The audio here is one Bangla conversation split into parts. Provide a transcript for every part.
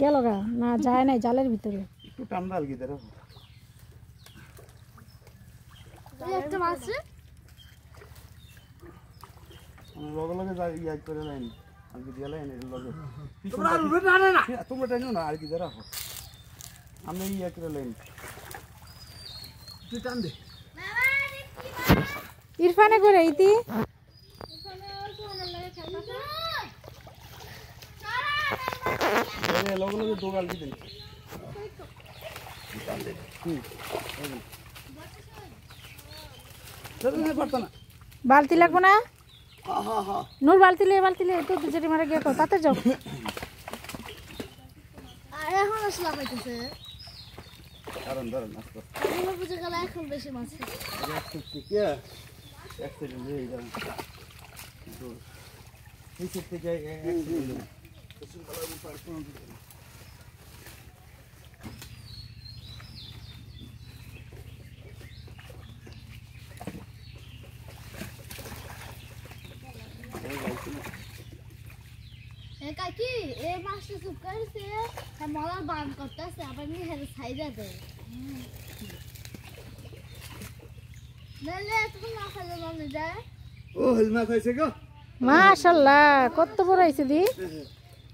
গেল গা না যায় নাই জালের ভিতরে একটু ঠান্ডা আর কি ধরো একটা মাছ লগে লগে যাই ইয়া করে লাইন আর কি দিয়া লাইন এর লগে তোমরা না না না তোমরা টাইনো না আর কি ধরো আমি ইয়া করে লাইন তুই টান দে ইরফানে করে ইতি লগে লগে দোগাল দিতেন বালতি লাগবো না নূর বালতি লে তো দুজনে মারা গিয়ে তাতে যাও এখন আসলা হইতেছে কারণ ধরেন আস্তে এগুলো বুঝে গেল এখন বেশি মাছ আস্তে কি এক সেকেন্ড এই দাঁড়ান তো এই সেট থেকে এক সেকেন্ড কিছু বলার উপর কোন কাকি এই মাছটা চুপ করেছে মলার বান করতেছে আবার নিয়ে হেরে ছাইরা দেয় নাহলে তুমি না খাইলে মনে যায় ও হেলমা খাইছে গো মাশাআল্লাহ কত বড় হইছে দি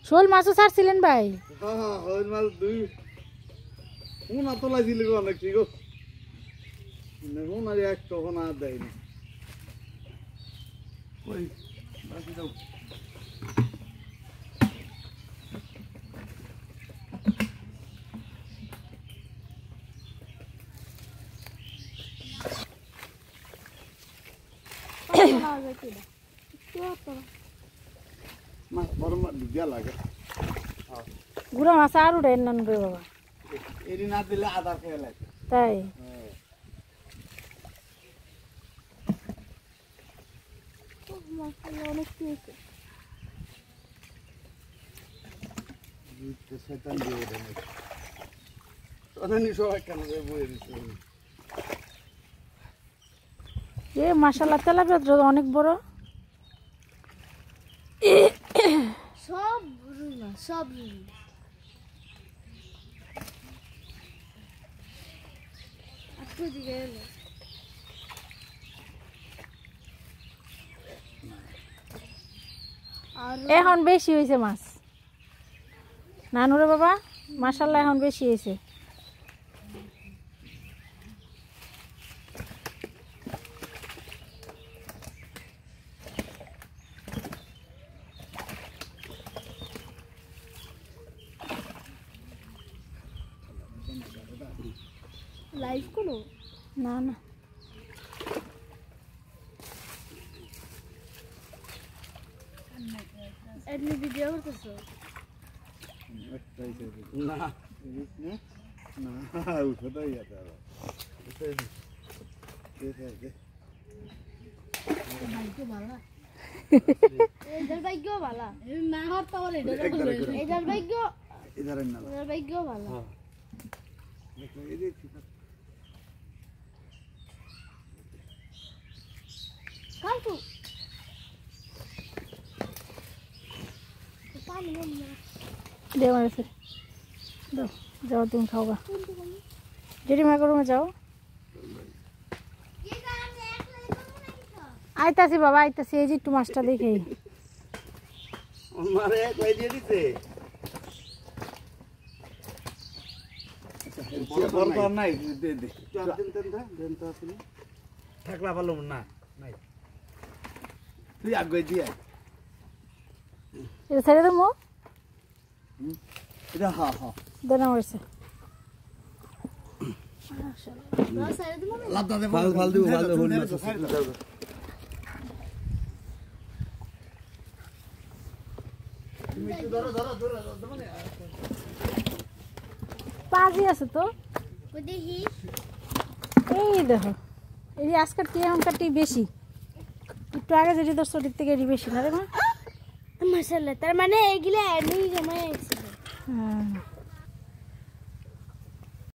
শোল মাছও ছাড়ছিলেন ভাই হ্যাঁ হেলমা দুই কোন আতলা দিলে গো অনেক ঠিক গো কোন আর এক তখন আর দেয় না ওই বাকি দাও মাছ বড় মাছ দিয়া লাগে গুড়া মাছ আর উঠে না রে বাবা এরি না দিলে আদার খেয়ে লাগে তাই অনেক কি হয়েছে শয়তান দিয়ে দেয় শয়তানি সবাই কেন বয়ে দিচ্ছে এ মাশাআল্লাহ তেলাপিয়া অনেক বড় সব রুই মাছ সব রুই একটু দিকে এলো এখন বেশি হয়েছে মাছ নানুরে বাবা মাশাআল্লাহ এখন বেশি হয়েছে লাইভ করো না না এমনি ভিডিও করতেছো না না উঠে যাতে এদের ভাগ্য ভালো না হওয়ার তো এদের ভাগ্য ইধারে না এদের ভাগ্য ভালো কালু পানি দে মারে দাও যাও তুমি খাওয়া জেঠিমা করুমে যাও আইতাছি বাবা আইতাছি এই যে একটু মাছটা দেখেই মারে কই দিয়ে দিতে বড় তো নাই দে দে দেন তো আপনি থাকলা ভালো না নাই তুই আগে দিয়ে এটা ছেড়ে দেবো এটা হ্যাঁ হ্যাঁ দেনা হয়েছে লাভ দাদে ভাল দিব ভাল হল না তুমি একটু ধরো মানে পাজি আছে তো দেখি এই দেখো এই যে আজকের টি এখনকার টি বেশি একটু আগে যেটি দশ থেকে এটি বেশি না রে মা মাশাআল্লাহ তার মানে এগুলা এমনি জমা আছে হ্যাঁ